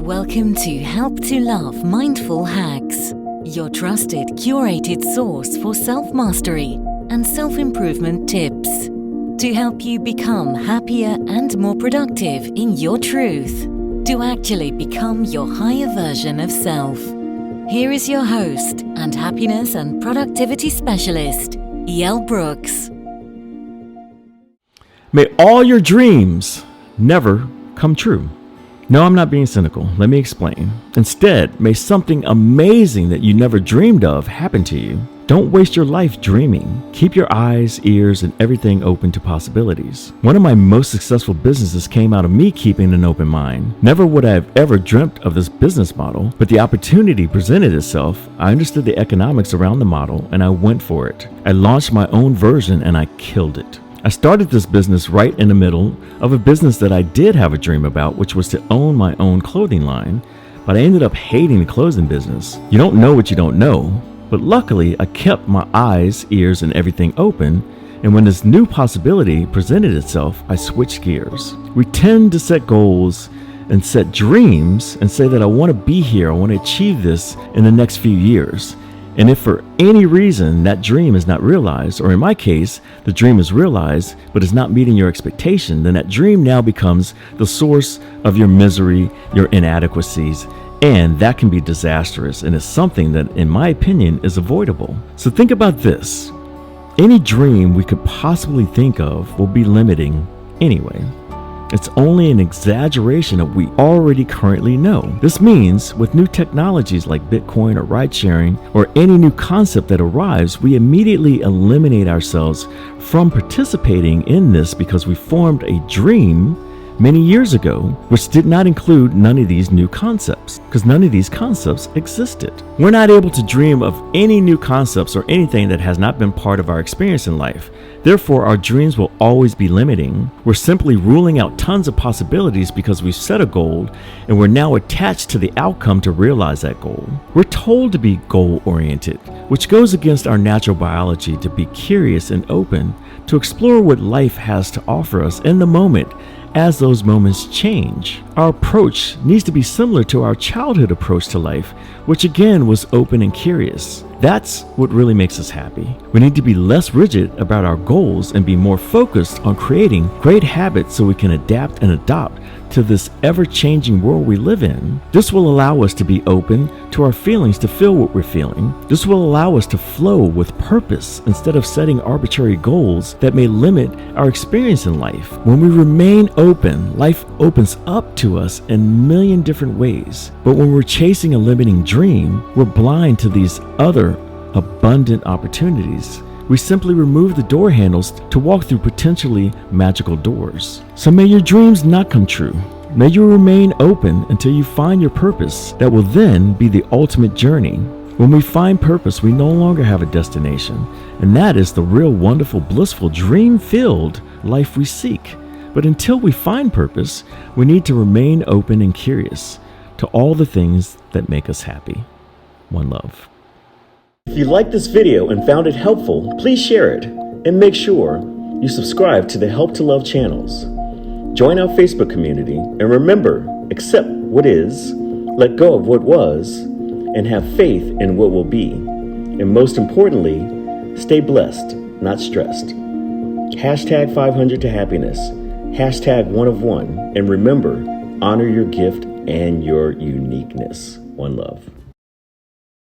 Welcome to Help to Love Mindful Hacks, your trusted, curated source for self-mastery and self-improvement tips to help you become happier and more productive in your truth, to actually become your higher version of self. Here is your host and happiness and productivity specialist, E.L. Brooks. May all your dreams never come true. No, I'm not being cynical. Let me explain. Instead, may something amazing that you never dreamed of happen to you. Don't waste your life dreaming. Keep your eyes, ears, and everything open to possibilities. One of my most successful businesses came out of me keeping an open mind. Never would I have ever dreamt of this business model, but the opportunity presented itself. I understood the economics around the model, and I went for it. I launched my own version, and I killed it. I started this business right in the middle of a business that I did have a dream about, which was to own my own clothing line, but I ended up hating the clothing business. You don't know what you don't know, but luckily I kept my eyes, ears, and everything open, and when this new possibility presented itself, I switched gears. We tend to set goals and set dreams and say that I want to be here, I want to achieve this in the next few years. And if for any reason that dream is not realized, or in my case, the dream is realized but is not meeting your expectation, then that dream now becomes the source of your misery, your inadequacies, and that can be disastrous and is something that, in my opinion, is avoidable. So think about this. Any dream we could possibly think of will be limiting anyway. It's only an exaggeration of what we already currently know. This means with new technologies like Bitcoin or ride sharing or any new concept that arrives, we immediately eliminate ourselves from participating in this because we formed a dream many years ago, which did not include none of these new concepts, because none of these concepts existed. We're not able to dream of any new concepts or anything that has not been part of our experience in life. Therefore, our dreams will always be limiting. We're simply ruling out tons of possibilities because we've set a goal and we're now attached to the outcome to realize that goal. We're told to be goal-oriented, which goes against our natural biology to be curious and open, to explore what life has to offer us in the moment as those moments change. Our approach needs to be similar to our childhood approach to life, which again was open and curious. That's what really makes us happy. We need to be less rigid about our goals and be more focused on creating great habits so we can adapt and adopt to this ever-changing world we live in. This will allow us to be open to our feelings, to feel what we're feeling. This will allow us to flow with purpose instead of setting arbitrary goals that may limit our experience in life. When we remain open, life opens up to us in a million different ways. But when we're chasing a limiting dream, we're blind to these other abundant opportunities. We simply remove the door handles to walk through potentially magical doors. So may your dreams not come true. May you remain open until you find your purpose that will then be the ultimate journey. When we find purpose, we no longer have a destination, and that is the real wonderful, blissful, dream-filled life we seek. But until we find purpose, we need to remain open and curious to all the things that make us happy. One love. If you liked this video and found it helpful, please share it and make sure you subscribe to the Help to Love channels. Join our Facebook community and remember, accept what is, let go of what was, and have faith in what will be. And most importantly, stay blessed, not stressed. Hashtag 500 to happiness. Hashtag one of one. And remember, honor your gift and your uniqueness. One love.